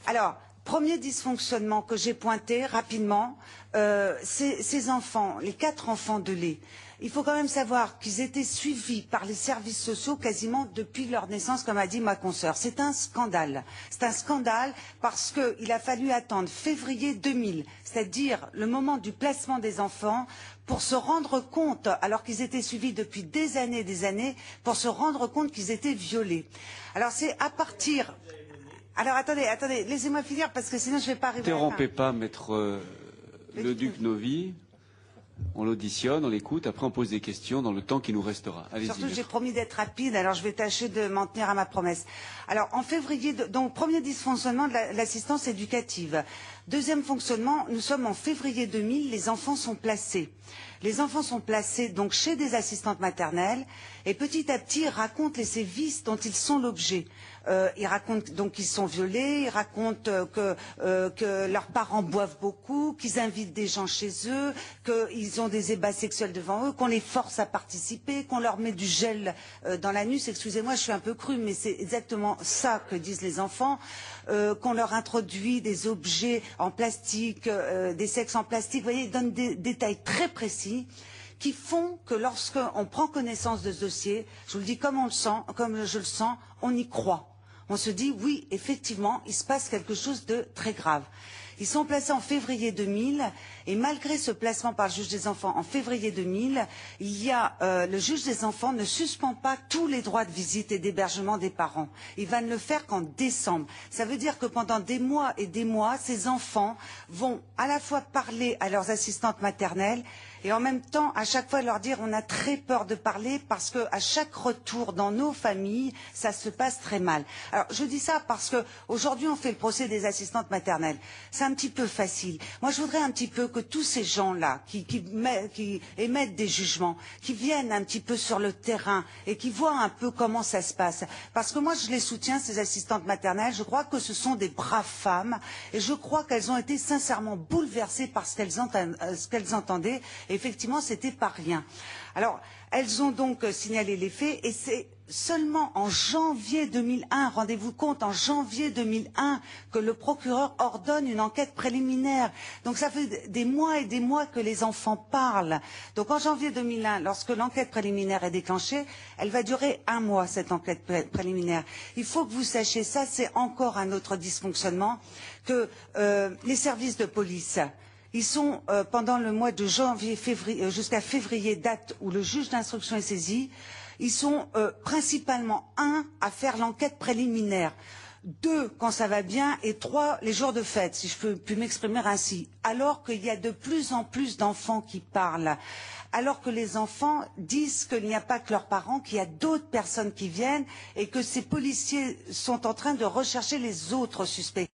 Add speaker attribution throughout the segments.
Speaker 1: Alors, premier dysfonctionnement que j'ai pointé rapidement, ces enfants, les 4 enfants de lait. Il faut quand même savoir qu'ils étaient suivis par les services sociaux quasiment depuis leur naissance, comme a dit ma consoeur. C'est un scandale. C'est un scandale parce qu'il a fallu attendre février 2000, c'est-à-dire le moment du placement des enfants, pour se rendre compte, alors qu'ils étaient suivis depuis des années, pour se rendre compte qu'ils étaient violés. Alors c'est à partir... Alors attendez, laissez-moi finir parce que sinon je ne vais pas arriver à la fin.
Speaker 2: N'interrompez pas, maître le duc Novi. On l'auditionne, on l'écoute, après on pose des questions dans le temps qui nous restera. Allez-y.
Speaker 1: Surtout, j'ai promis d'être rapide, alors je vais tâcher de m'en tenir à ma promesse. Alors, en février, donc, premier dysfonctionnement de l'assistance éducative. Deuxième fonctionnement, nous sommes en février 2000, les enfants sont placés. Les enfants sont placés donc chez des assistantes maternelles et petit à petit ils racontent les sévices dont ils sont l'objet. Ils racontent donc qu'ils sont violés, ils racontent que leurs parents boivent beaucoup, qu'ils invitent des gens chez eux, qu'ils ont des ébats sexuels devant eux, qu'on les force à participer, qu'on leur met du gel dans l'anus. Excusez-moi, je suis un peu crue, mais c'est exactement ça que disent les enfants. Qu'on leur introduit des objets en plastique, des sexes en plastique. Vous voyez, ils donnent des détails très précis qui font que lorsqu'on prend connaissance de ce dossier, je vous le dis comme je le sens, on y croit. On se dit, oui, effectivement, il se passe quelque chose de très grave. Ils sont placés en février 2000 et malgré ce placement par le juge des enfants en février 2000, le juge des enfants ne suspend pas tous les droits de visite et d'hébergement des parents. Il va ne le faire qu'en décembre. Ça veut dire que pendant des mois et des mois, ces enfants vont à la fois parler à leurs assistantes maternelles et en même temps, à chaque fois leur dire on a très peur de parler parce que à chaque retour dans nos familles, ça se passe très mal. Alors je dis ça parce que aujourd'hui on fait le procès des assistantes maternelles. C'est un petit peu facile. Moi je voudrais un petit peu que tous ces gens-là qui émettent des jugements, qui viennent un petit peu sur le terrain et qui voient un peu comment ça se passe. Parce que moi je les soutiens, ces assistantes maternelles, je crois que ce sont des braves femmes et je crois qu'elles ont été sincèrement bouleversées par ce qu'elles entendaient. Et effectivement, c'était pas rien. Alors, elles ont donc signalé les faits et c'est seulement en janvier 2001, rendez-vous compte, en janvier 2001, que le procureur ordonne une enquête préliminaire. Donc ça fait des mois et des mois que les enfants parlent. Donc en janvier 2001, lorsque l'enquête préliminaire est déclenchée, elle va durer 1 mois, cette enquête préliminaire. Il faut que vous sachiez ça, c'est encore un autre dysfonctionnement, que les services de police, ils sont, pendant le mois de janvier, jusqu'à février, date où le juge d'instruction est saisi, ils sont principalement 1 à faire l'enquête préliminaire, 2 quand ça va bien et 3 les jours de fête, si je peux m'exprimer ainsi. Alors qu'il y a de plus en plus d'enfants qui parlent, alors que les enfants disent qu'il n'y a pas que leurs parents, qu'il y a d'autres personnes qui viennent et que ces policiers sont en train de rechercher les autres suspects.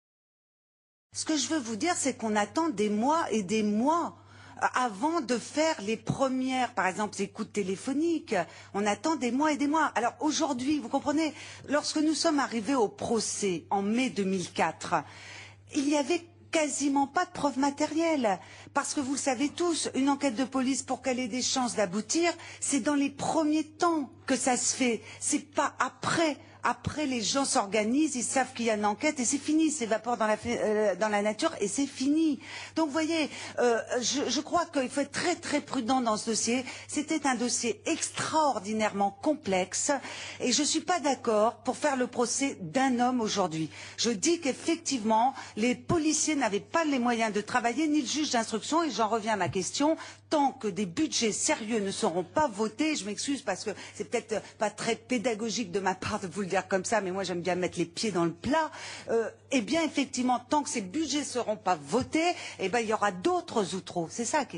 Speaker 1: Ce que je veux vous dire, c'est qu'on attend des mois et des mois avant de faire les premières, par exemple, écoutes téléphoniques. On attend des mois et des mois. Alors aujourd'hui, vous comprenez, lorsque nous sommes arrivés au procès en mai 2004, il y avait quasiment pas de preuves matérielles. Parce que vous le savez tous, une enquête de police, pour qu'elle ait des chances d'aboutir, c'est dans les premiers temps que ça se fait. C'est pas après. Après, les gens s'organisent, ils savent qu'il y a une enquête et c'est fini, s'évapore dans la nature et c'est fini. Donc, vous voyez, je crois qu'il faut être très très prudent dans ce dossier. C'était un dossier extraordinairement complexe et je ne suis pas d'accord pour faire le procès d'un homme aujourd'hui. Je dis qu'effectivement, les policiers n'avaient pas les moyens de travailler, ni le juge d'instruction, et j'en reviens à ma question, tant que des budgets sérieux ne seront pas votés, je m'excuse parce que c'est peut-être pas très pédagogique de ma part de vous le dire comme ça, mais moi j'aime bien mettre les pieds dans le plat, eh bien effectivement, tant que ces budgets ne seront pas votés, eh ben, il y aura d'autres outreaux. C'est ça qui est